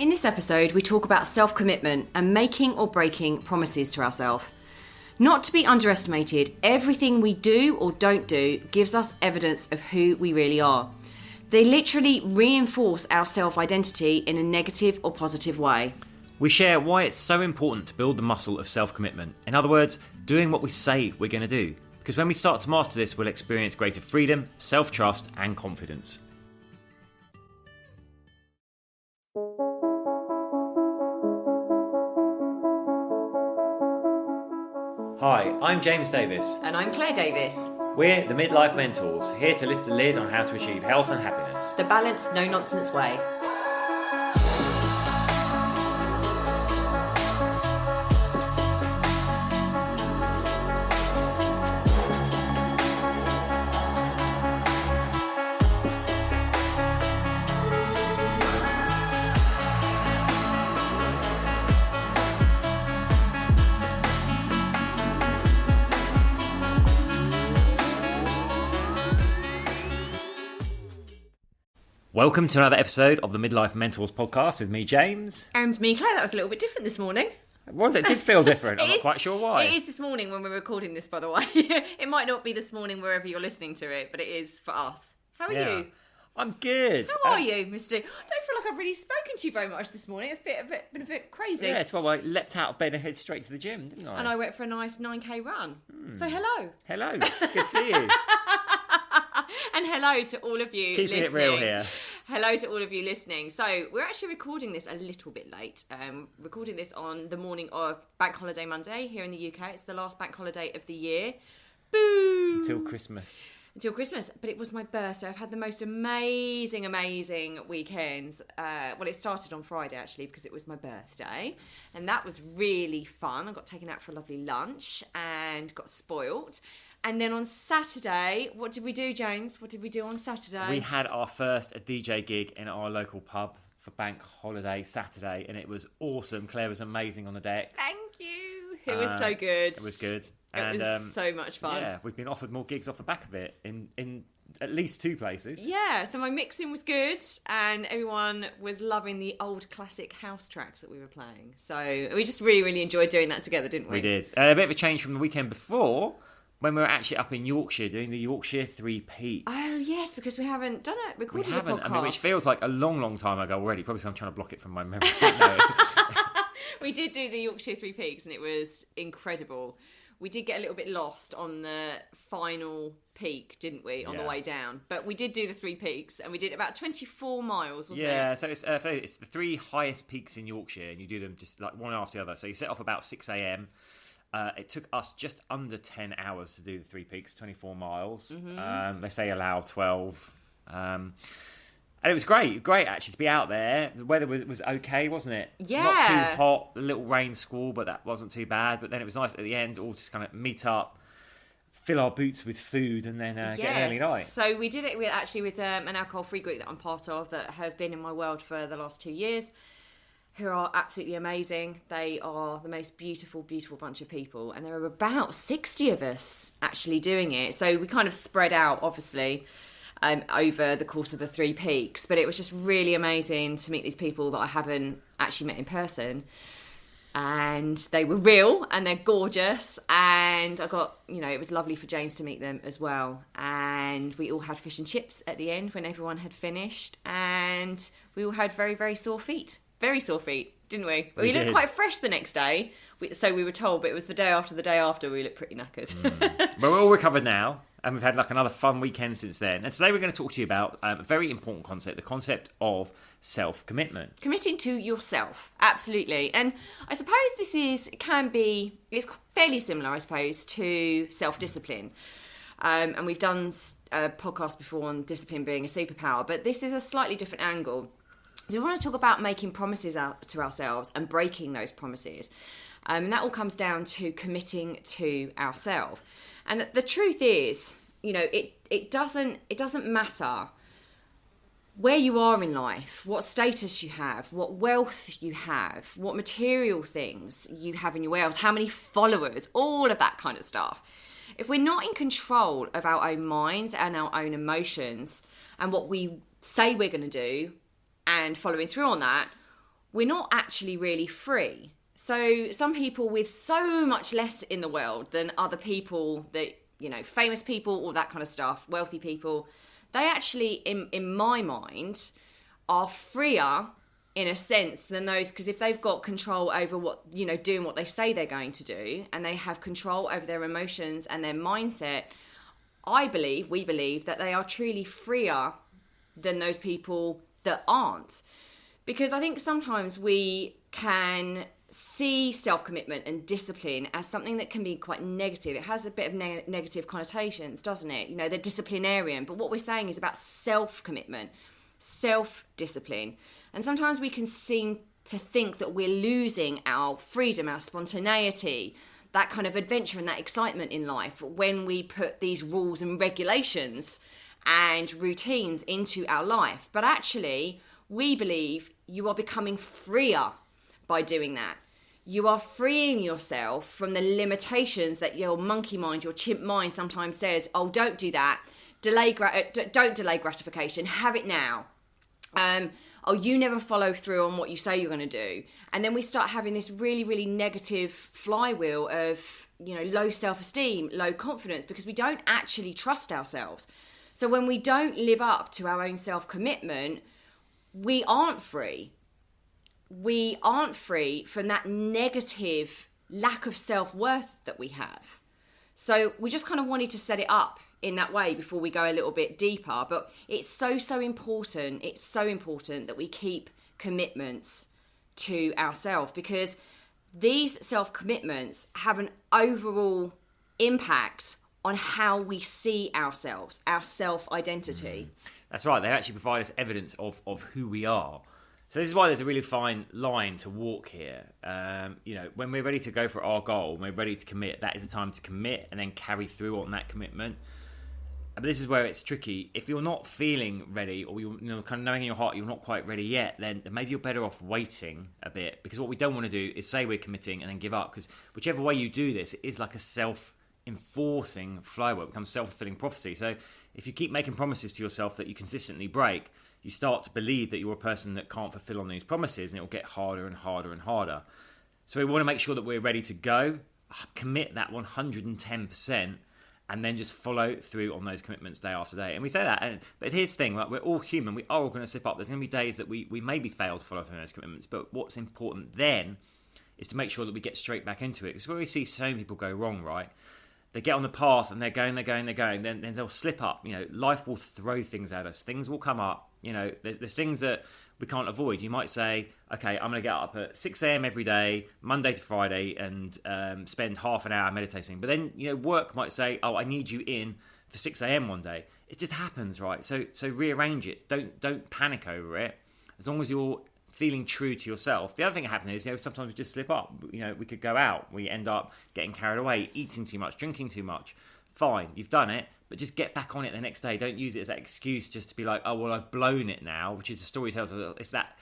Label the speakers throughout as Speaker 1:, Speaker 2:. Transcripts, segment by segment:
Speaker 1: In this episode, we talk about self-commitment and making or breaking promises to ourselves. Not to be underestimated, everything we do or don't do gives us evidence of who we really are. They literally reinforce our self-identity in a negative or positive way.
Speaker 2: We share why it's so important to build the muscle of self-commitment. In other words, doing what we say we're going to do. Because when we start to master this, we'll experience greater freedom, self-trust and confidence. Hi, I'm James Davis.
Speaker 1: And I'm Claire Davis.
Speaker 2: We're the Midlife Mentors, here to lift the lid on how to achieve health and happiness.
Speaker 1: The balanced, no-nonsense way.
Speaker 2: Welcome to another episode of the Midlife Mentors podcast with me, James.
Speaker 1: And me, Claire. That was a little bit different this morning.
Speaker 2: It did feel different. I'm not quite sure why.
Speaker 1: It is this morning when we're recording this, by the way. It might not be this morning wherever you're listening to it, but it is for us. How are you?
Speaker 2: I'm good.
Speaker 1: How are you, Mr. I don't feel like I've really spoken to you very much this morning. It's been a bit crazy.
Speaker 2: Yes, well, I leapt out of bed and headed straight to the gym, didn't I?
Speaker 1: And I went for a nice 9k run. So hello.
Speaker 2: Hello. Good to see you.
Speaker 1: And hello to all of you
Speaker 2: Keeping
Speaker 1: listening.
Speaker 2: it real here.
Speaker 1: Hello to all of you listening. So we're actually recording this a little bit late. Recording this on the morning of Bank Holiday Monday here in the UK. It's the last bank holiday of the year. Boo!
Speaker 2: Until Christmas.
Speaker 1: But it was my birthday. I've had the most amazing weekends. Well, it started on Friday actually because it was my birthday, and that was really fun. I got taken out for a lovely lunch and got spoilt. And then on Saturday, what did we do, James? What did we do on Saturday?
Speaker 2: We had our first DJ gig in our local pub for Bank Holiday Saturday, and it was awesome. Claire was amazing on the decks.
Speaker 1: Thank you. It was so good.
Speaker 2: It was good.
Speaker 1: It was so much fun.
Speaker 2: Yeah, we've been offered more gigs off the back of it in at least 2 places.
Speaker 1: Yeah, so my mixing was good and everyone was loving the old classic house tracks that we were playing. So we just really enjoyed doing that together, didn't we?
Speaker 2: We did. A bit of a change from the weekend before when we were actually up in Yorkshire doing the Yorkshire Three Peaks.
Speaker 1: Oh, yes, because we haven't recorded a podcast.
Speaker 2: I mean, which feels like a long time ago already. Probably because I'm trying to block it from my memory.
Speaker 1: We did do the Yorkshire Three Peaks and it was incredible. We did get a little bit lost on the final peak, didn't we, on the way down? But we did do the 3 peaks, and we did about 24 miles, wasn't it?
Speaker 2: Yeah, so it's the 3 highest peaks in Yorkshire, and you do them just like one after the other. So you set off about 6 a.m. It took us just under 10 hours to do the 3 peaks, 24 miles. Mm-hmm. They say allow 12. And it was great actually to be out there. The weather was okay, wasn't it?
Speaker 1: Yeah.
Speaker 2: Not too hot, a little rain squall, but that wasn't too bad. But then it was nice at the end, all just kind of meet up, fill our boots with food, and then get an early night.
Speaker 1: So we did it with an alcohol-free group that I'm part of that have been in my world for the last 2 years, who are absolutely amazing. They are the most beautiful bunch of people. And there are about 60 of us actually doing it. So we kind of spread out, obviously, over the course of the 3 peaks, but it was just really amazing to meet these people that I haven't actually met in person, and they were real and they're gorgeous, and I got, it was lovely for James to meet them as well, and we all had fish and chips at the end when everyone had finished, and we all had very sore feet, didn't we? We looked quite fresh the next day, so we were told, but it was the day after we looked pretty knackered.
Speaker 2: But we're all recovered now. And we've had another fun weekend since then. And today we're going to talk to you about a very important concept, the concept of self-commitment.
Speaker 1: Committing to yourself, absolutely. And I suppose it's fairly similar, I suppose, to self-discipline. And we've done a podcast before on discipline being a superpower, but this is a slightly different angle. So we want to talk about making promises out to ourselves and breaking those promises. And that all comes down to committing to ourselves. And the truth is, it doesn't matter where you are in life, what status you have, what wealth you have, what material things you have in your wealth, how many followers, all of that kind of stuff. If we're not in control of our own minds and our own emotions and what we say we're going to do and following through on that, we're not actually really free. So some people with so much less in the world than other people that, you know, famous people, all that kind of stuff, wealthy people, they actually, in my mind, are freer in a sense than those, because if they've got control over what, you know, doing what they say they're going to do, and they have control over their emotions and their mindset, we believe that they are truly freer than those people that aren't. Because I think sometimes we can see self-commitment and discipline as something that can be quite negative. It has a bit of negative connotations, doesn't it? You know, they're disciplinarian. But what we're saying is about self-commitment, self-discipline. And sometimes we can seem to think that we're losing our freedom, our spontaneity, that kind of adventure and that excitement in life when we put these rules and regulations and routines into our life. But actually, we believe you are becoming freer by doing that. You are freeing yourself from the limitations that your monkey mind, your chimp mind sometimes says, oh, don't do that. Don't delay gratification. Have it now. Oh, you never follow through on what you say you're going to do. And then we start having this really, really negative flywheel of, you know, low self-esteem, low confidence, because we don't actually trust ourselves. So when we don't live up to our own self-commitment, we aren't free. We aren't free from that negative lack of self-worth that we have. So we just kind of wanted to set it up in that way before we go a little bit deeper. But it's so important. It's so important that we keep commitments to ourselves, because these self-commitments have an overall impact on how we see ourselves, our self-identity.
Speaker 2: That's right. They actually provide us evidence of who we are. So this is why there's a really fine line to walk here. You know, when we're ready to go for our goal, when we're ready to commit, that is the time to commit and then carry through on that commitment. But this is where it's tricky. If you're not feeling ready, or you're, you know, kind of knowing in your heart you're not quite ready yet, then maybe you're better off waiting a bit. Because what we don't want to do is say we're committing and then give up. Because whichever way you do this, it is like a self-enforcing flywheel. It becomes self-fulfilling prophecy. So if you keep making promises to yourself that you consistently break, you start to believe that you're a person that can't fulfill on these promises, and it will get harder and harder and harder. So we want to make sure that we're ready to go, commit that 110%, and then just follow through on those commitments day after day. And we say that, but here's the thing, like, we're all human. We are all going to slip up. There's going to be days that we maybe fail to follow through on those commitments, but what's important then is to make sure that we get straight back into it. Because where we see so many people go wrong, right? They get on the path and they're going, then they'll slip up. You know, life will throw things at us. Things will come up. You know, there's things that we can't avoid. You might say, okay, I'm going to get up at 6 a.m. every day, Monday to Friday, and spend half an hour meditating. But then, you know, work might say, oh, I need you in for 6 a.m. one day. It just happens, right? So rearrange it. Don't panic over it. As long as you're feeling true to yourself. The other thing that happens is, you know, sometimes we just slip up. You know, we could go out. We end up getting carried away, eating too much, drinking too much. Fine, you've done it, but just get back on it the next day. Don't use it as that excuse just to be like, oh, well, I've blown it now, which is the story tells us. It's that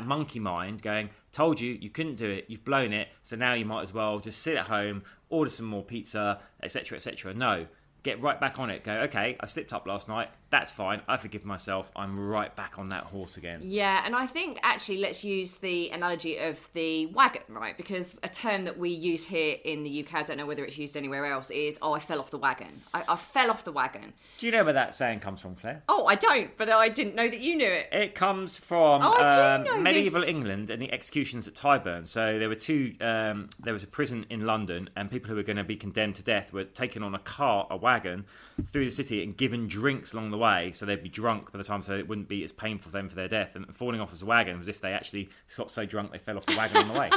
Speaker 2: monkey mind going, told you couldn't do it, you've blown it, so now you might as well just sit at home, order some more pizza, etc., etc. No, get right back on it. Go, okay, I slipped up last night. That's fine. I forgive myself. I'm right back on that horse again.
Speaker 1: Yeah, and I think actually let's use the analogy of the wagon, right? Because a term that we use here in the UK, I don't know whether it's used anywhere else, is, oh, I fell off the wagon. I fell off the wagon.
Speaker 2: Do you know where that saying comes from, Claire?
Speaker 1: Oh, I don't, but I didn't know that you knew it.
Speaker 2: It comes from medieval
Speaker 1: this.
Speaker 2: England and the executions at Tyburn. So there were there was a prison in London, and people who were going to be condemned to death were taken on a wagon, through the city and given drinks along the way, so they'd be drunk by the time, so it wouldn't be as painful for them for their death. And falling off as a wagon was if they actually got so drunk they fell off the wagon on the way.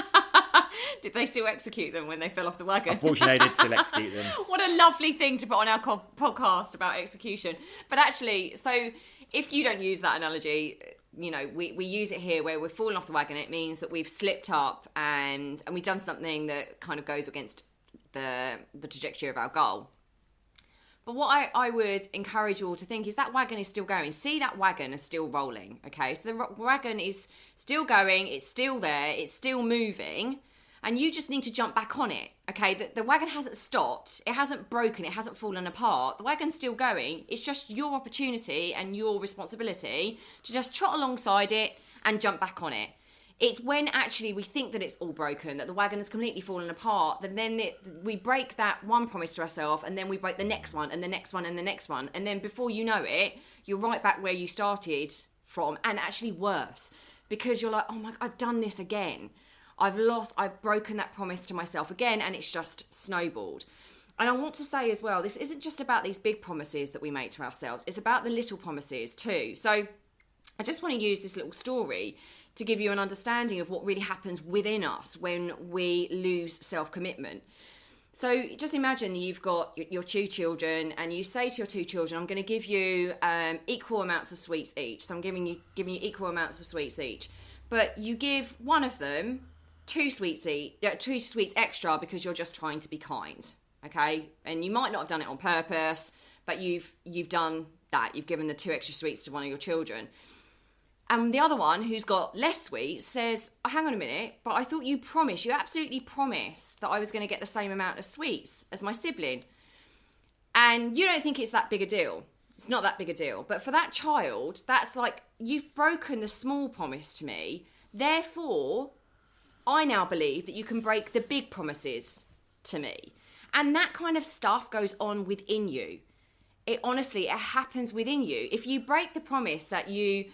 Speaker 1: Did they still execute them when they fell off the wagon?
Speaker 2: Unfortunately, they did still execute them.
Speaker 1: What a lovely thing to put on our podcast about execution. But actually, so if you don't use that analogy, you know, we use it here where we're falling off the wagon. It means that we've slipped up and we've done something that kind of goes against the trajectory of our goal. But what I would encourage you all to think is that wagon is still going. See, that wagon is still rolling, okay? So the wagon is still going, it's still there, it's still moving, and you just need to jump back on it, okay? The wagon hasn't stopped, it hasn't broken, it hasn't fallen apart. The wagon's still going. It's just your opportunity and your responsibility to just trot alongside it and jump back on it. It's when actually we think that it's all broken, that the wagon has completely fallen apart, that then we break that one promise to ourselves, and then we break the next one, and the next one, and the next one. And then before you know it, you're right back where you started from, and actually worse. Because you're like, oh my God, I've done this again. I've broken that promise to myself again, and it's just snowballed. And I want to say as well, this isn't just about these big promises that we make to ourselves. It's about the little promises too. So I just want to use this little story to give you an understanding of what really happens within us when we lose self-commitment. So just imagine you've got your two children, and you say to your two children, I'm going to give you equal amounts of sweets each. So I'm giving you equal amounts of sweets each. But you give one of them two sweets extra because you're just trying to be kind, okay? And you might not have done it on purpose, but you've done that. You've given the two extra sweets to one of your children. And the other one, who's got less sweets, says, oh, hang on a minute, but I thought you absolutely promised that I was going to get the same amount of sweets as my sibling. And you don't think it's that big a deal. It's not that big a deal. But for that child, that's like, you've broken the small promise to me. Therefore, I now believe that you can break the big promises to me. And that kind of stuff goes on within you. It happens within you. If you break the promise that you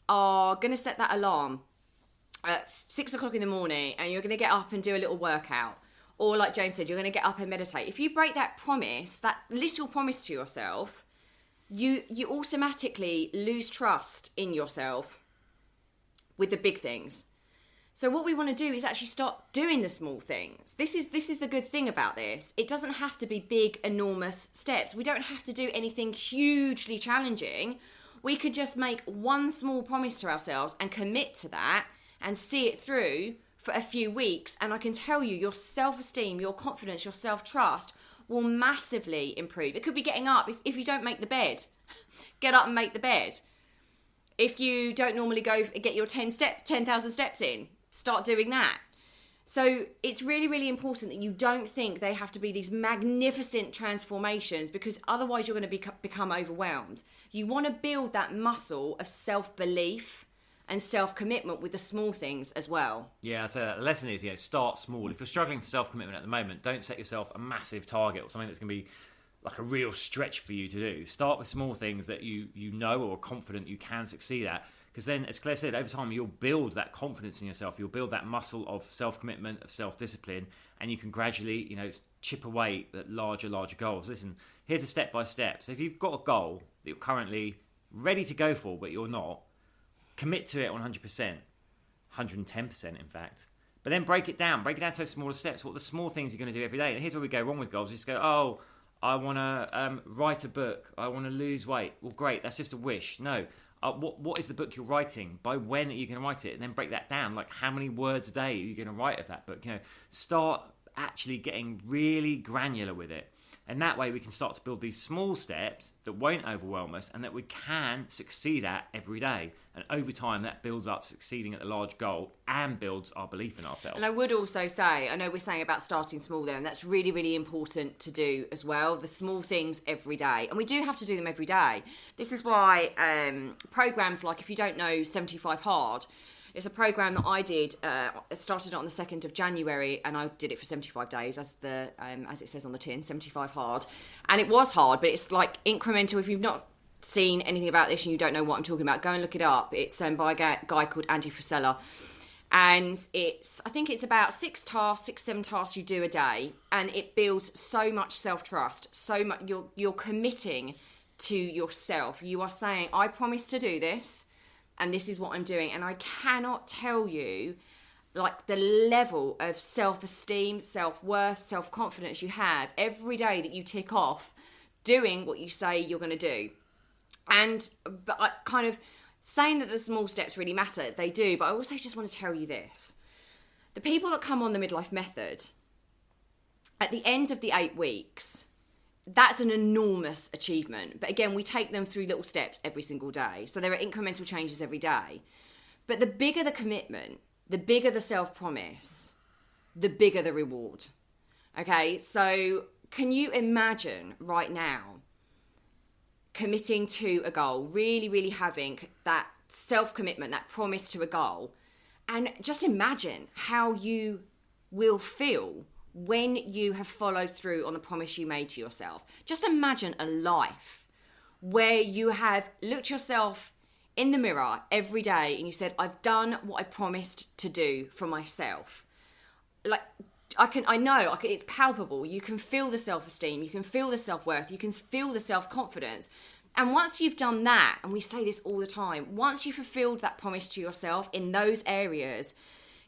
Speaker 1: are going to set that alarm at 6 o'clock in the morning, and you're going to get up and do a little workout, or like James said, you're going to get up and meditate. If you break that promise, that little promise to yourself, you automatically lose trust in yourself with the big things. So what we want to do is actually start doing the small things. This is the good thing about this. It doesn't have to be big, enormous steps. We don't have to do anything hugely challenging. We could just make one small promise to ourselves and commit to that and see it through for a few weeks. And I can tell you, your self-esteem, your confidence, your self-trust will massively improve. It could be getting up. If you don't make the bed, get up and make the bed. If you don't normally go get your 10,000 steps in, start doing that. So it's really, really important that you don't think they have to be these magnificent transformations, because otherwise you're going to become overwhelmed. You want to build that muscle of self-belief and self-commitment with the small things as well.
Speaker 2: Yeah, so the lesson is, start small. If you're struggling for self-commitment at the moment, don't set yourself a massive target or something that's going to be like a real stretch for you to do. Start with small things that you know or are confident you can succeed at. Because then, as Claire said, over time you'll build that confidence in yourself. You'll build that muscle of self-commitment, of self-discipline, and you can gradually, chip away at larger goals. Listen, here's a step-by-step. So if you've got a goal that you're currently ready to go for, but you're not, commit to it 100%, 110% in fact. But then break it down to smaller steps. What are the small things you're going to do every day? And here's where we go wrong with goals. You just go, oh, I want to write a book. I want to lose weight. Well, great, that's just a wish. No. What is the book you're writing? By when are you going to write it? And then break that down. Like, how many words a day are you going to write of that book? Start actually getting really granular with it. And that way we can start to build these small steps that won't overwhelm us and that we can succeed at every day. And over time, that builds up succeeding at the large goal and builds our belief in ourselves.
Speaker 1: And I would also say, I know we're saying about starting small there, and that's really, really important to do as well. The small things every day. And we do have to do them every day. This is why programs like, if you don't know 75 Hard, it's a program that I did. It started on the 2nd of January, and I did it for 75 days, as it says on the tin, 75 Hard. And it was hard, but it's like incremental. If you've not seen anything about this and you don't know what I'm talking about, go and look it up. It's by a guy called Andy Frisella. And I think it's about 7 tasks you do a day, and it builds so much self-trust, so much. You're committing to yourself. You are saying, I promise to do this, and this is what I'm doing. And I cannot tell you, like, the level of self-esteem, self-worth, self-confidence you have every day that you tick off doing what you say you're going to do. But I kind of saying that the small steps really matter, they do. But I also just want to tell you this. The people that come on the Midlife Method, at the end of the 8 weeks, that's an enormous achievement. But again, we take them through little steps every single day. So there are incremental changes every day. But the bigger the commitment, the bigger the self-promise, the bigger the reward. Okay, so can you imagine right now committing to a goal, really, really having that self-commitment, that promise to a goal, And just imagine how you will feel when you have followed through on the promise you made to yourself. Just imagine a life where you have looked yourself in the mirror every day and you said, I've done what I promised to do for myself. Like, I know it's palpable. You can feel the self-esteem, you can feel the self-worth, you can feel the self-confidence. And once you've done that, and we say this all the time, once you've fulfilled that promise to yourself in those areas,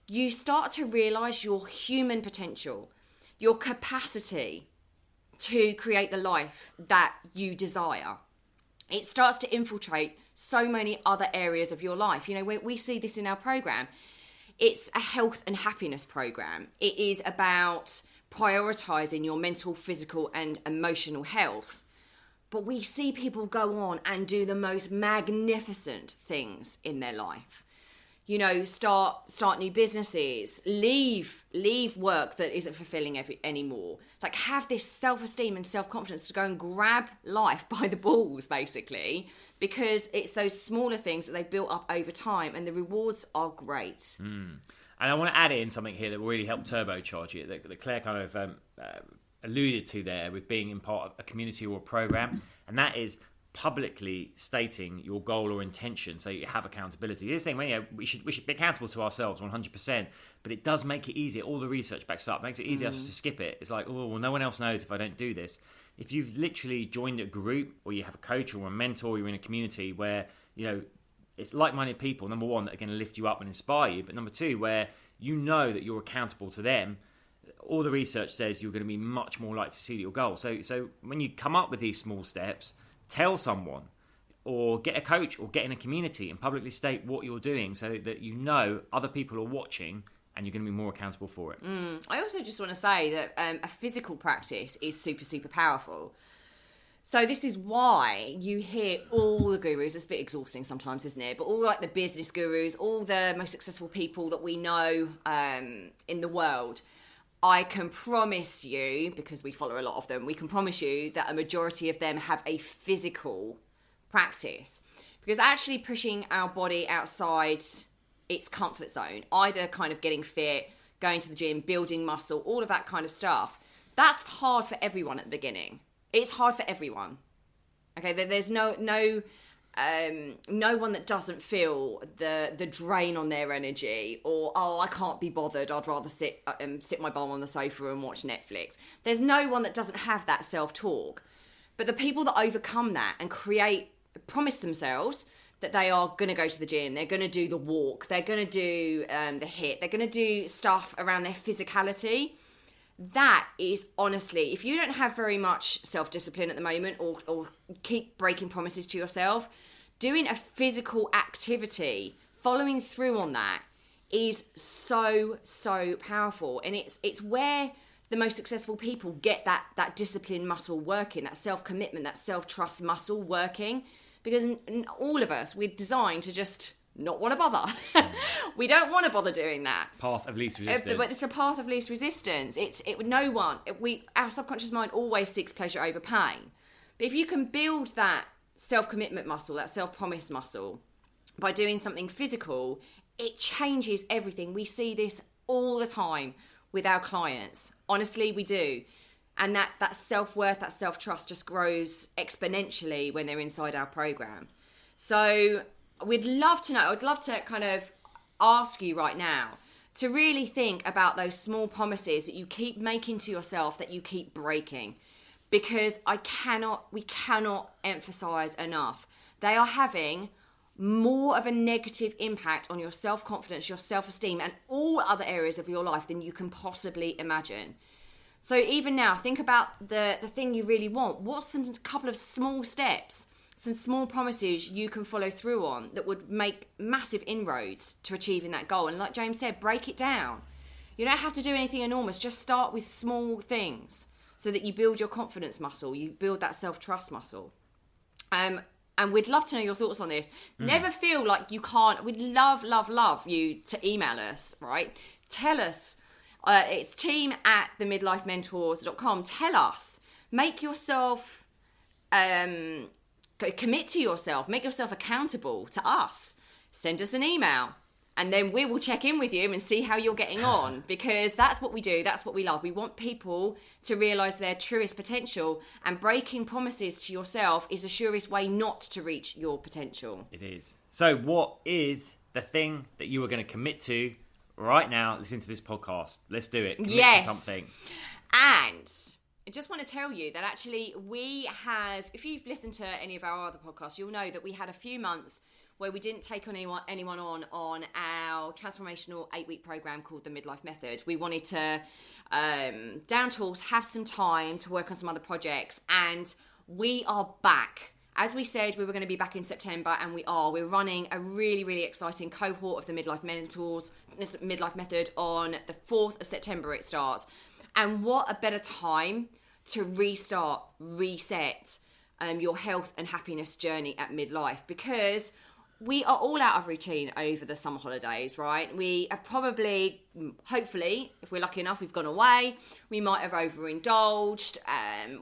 Speaker 1: you start to realise your human potential, your capacity to create the life that you desire. It starts to infiltrate so many other areas of your life. You know, we see this in our program. It's a health and happiness program. It is about prioritizing your mental, physical, and emotional health. But we see people go on and do the most magnificent things in their life. You know, start new businesses, leave work that isn't fulfilling anymore. Like, have this self-esteem and self-confidence to go and grab life by the balls, basically, because it's those smaller things that they've built up over time, and the rewards are great.
Speaker 2: And I want to add in something here that will really help turbocharge it, that Claire kind of alluded to there with being in part of a community or a program, and that is publicly stating your goal or intention so you have accountability. This thing, we should be accountable to ourselves 100%, but it does make it easier. All the research backs up, makes it easier to skip it. It's like, oh, well, no one else knows if I don't do this. If you've literally joined a group, or you have a coach or a mentor, you're in a community where, you know, it's like-minded people, number one, that are going to lift you up and inspire you, but number two, where you know that you're accountable to them, all the research says you're going to be much more likely to see your goal. So when you come up with these small steps, tell someone, or get a coach, or get in a community and publicly state what you're doing so that you know other people are watching and you're going to be more accountable for it.
Speaker 1: I also just want to say that a physical practice is super, super powerful. So this is why you hear all the gurus, it's a bit exhausting sometimes, isn't it? But all like the business gurus, all the most successful people that we know in the world, I can promise you, because we follow a lot of them, we can promise you that a majority of them have a physical practice. Because actually pushing our body outside its comfort zone, either kind of getting fit, going to the gym, building muscle, all of that kind of stuff, that's hard for everyone at the beginning. It's hard for everyone. Okay, there's no one that doesn't feel the drain on their energy, or, oh, I can't be bothered, I'd rather sit my bum on the sofa and watch Netflix. There's no one that doesn't have that self-talk. But the people that overcome that and promise themselves that they are going to go to the gym, they're going to do the walk, they're going to do the HIIT, they're going to do stuff around their physicality. That is, honestly, if you don't have very much self-discipline at the moment, or keep breaking promises to yourself, doing a physical activity, following through on that, is so, so powerful. And it's where the most successful people get that discipline muscle working, that self-commitment, that self-trust muscle working. Because all of us, we're designed to just not want to bother. We don't want to bother doing that.
Speaker 2: Path of least resistance.
Speaker 1: But it's a path of least resistance. Our subconscious mind always seeks pleasure over pain. But if you can build that self-commitment muscle, that self-promise muscle, by doing something physical, it changes everything. We see this all the time with our clients. Honestly, we do. And that self-worth, that self-trust just grows exponentially when they're inside our program. So I'd love to kind of ask you right now to really think about those small promises that you keep making to yourself, that you keep breaking. Because we cannot emphasize enough, they are having more of a negative impact on your self-confidence, your self-esteem, and all other areas of your life than you can possibly imagine. So even now, think about the thing you really want. What's a couple of small steps, some small promises you can follow through on that would make massive inroads to achieving that goal? And like James said, break it down. You don't have to do anything enormous. Just start with small things so that you build your confidence muscle, you build that self-trust muscle. And we'd love to know your thoughts on this. Never feel like you can't. We'd love you to email us, right? Tell us. It's team@themidlifementors.com. Tell us. Make yourself, commit to yourself. Make yourself accountable to us. Send us an email. And then we will check in with you and see how you're getting on, because that's what we do. That's what we love. We want people to realise their truest potential, and breaking promises to yourself is the surest way not to reach your potential.
Speaker 2: It is. So what is the thing that you are going to commit to right now? Listen to this podcast. Let's do it. Commit to something.
Speaker 1: And I just want to tell you that actually we have, if you've listened to any of our other podcasts, you'll know that we had a few months where we didn't take anyone on our transformational 8-week program called the Midlife Method. We wanted to, down tools, have some time to work on some other projects, and we are back. As we said, we were going to be back in September, and we are. We're running a really, really exciting cohort of the Midlife Mentors, this Midlife Method, on the 4th of September it starts. And what a better time to restart, reset your health and happiness journey at midlife, because we are all out of routine over the summer holidays, right? We have probably, hopefully, if we're lucky enough, we've gone away. We might have overindulged.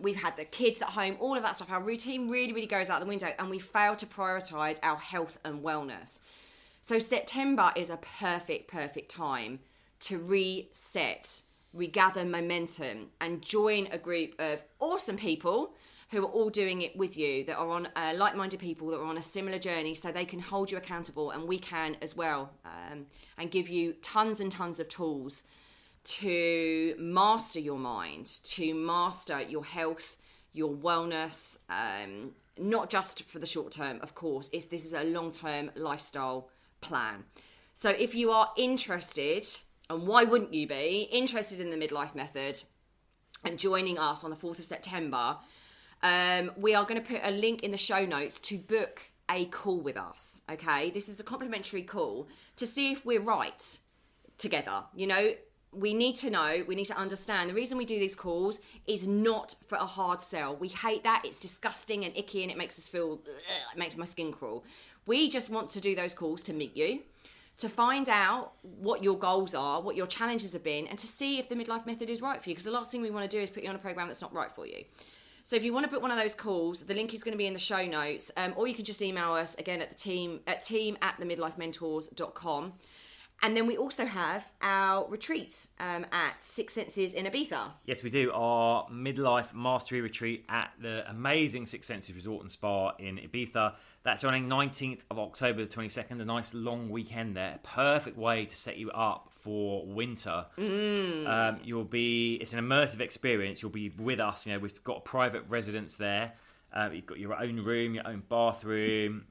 Speaker 1: We've had the kids at home, all of that stuff. Our routine really, really goes out the window, and we fail to prioritise our health and wellness. So September is a perfect time to reset, regather momentum, and join a group of awesome people who are all doing it with you, that are on like-minded people that are on a similar journey, so they can hold you accountable, and we can as well, and give you tons and tons of tools to master your mind, to master your health, your wellness, not just for the short term, of course. This is a long-term lifestyle plan. So if you are interested, and why wouldn't you be interested in the Midlife Method and joining us on the 4th of September, we are going to put a link in the show notes to book a call with us, okay? This is a complimentary call to see if we're right together. You know, we need to know, we need to understand. The reason we do these calls is not for a hard sell. We hate that. It's disgusting and icky, and it makes us feel, it makes my skin crawl. We just want to do those calls to meet you, to find out what your goals are, what your challenges have been, and to see if the Midlife Method is right for you, because the last thing we want to do is put you on a program that's not right for you. So if you want to book one of those calls, the link is going to be in the show notes, or you can just email us again at team@themidlifementors.com. And then we also have our retreat at Six Senses in Ibiza.
Speaker 2: Yes, we do. Our midlife mastery retreat at the amazing Six Senses Resort and Spa in Ibiza. That's running 19th of October to 22nd, a nice long weekend there. Perfect way to set you up for winter. It's an immersive experience. You'll be with us. You know, we've got a private residence there. You've got your own room, your own bathroom.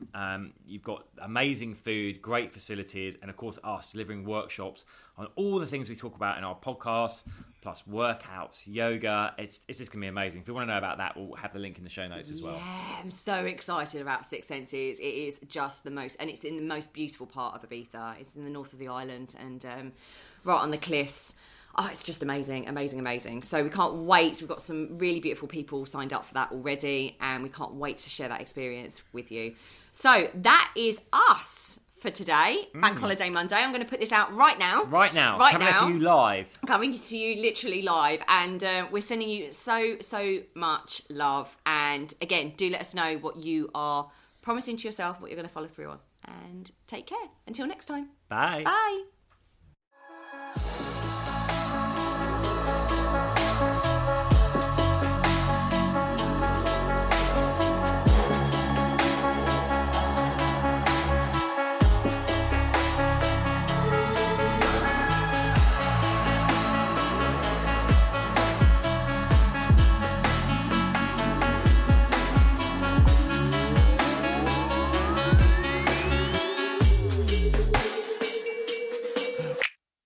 Speaker 2: You've got amazing food, great facilities, and of course us delivering workshops on all the things we talk about in our podcast, plus workouts, yoga. It's just going to be amazing. If you want to know about that, we'll have the link in the show notes as well.
Speaker 1: Yeah, I'm so excited about Six Senses. It is just the most, and it's in the most beautiful part of Ibiza. It's in the north of the island, and right on the cliffs. Oh, it's just amazing. So we can't wait. We've got some really beautiful people signed up for that already, and we can't wait to share that experience with you. So that is us for today, Bank Holiday Monday. I'm going to put this out right now.
Speaker 2: Coming to you live.
Speaker 1: Coming to you literally live. And we're sending you so much love. And again, do let us know what you are promising to yourself, what you're going to follow through on. And take care. Until next time.
Speaker 2: Bye.
Speaker 1: Bye.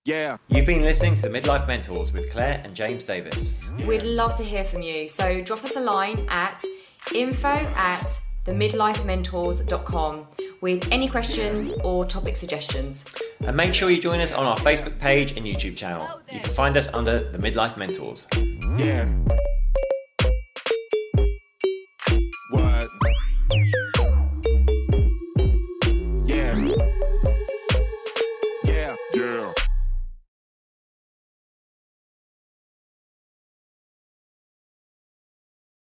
Speaker 3: Yeah.
Speaker 2: You've been listening to the Midlife Mentors with Claire and James Davis.
Speaker 1: We'd love to hear from you. So drop us a line at info@themidlifementors.com with any questions or topic suggestions.
Speaker 2: And make sure you join us on our Facebook page and YouTube channel. You can find us under the Midlife Mentors.
Speaker 3: Yeah.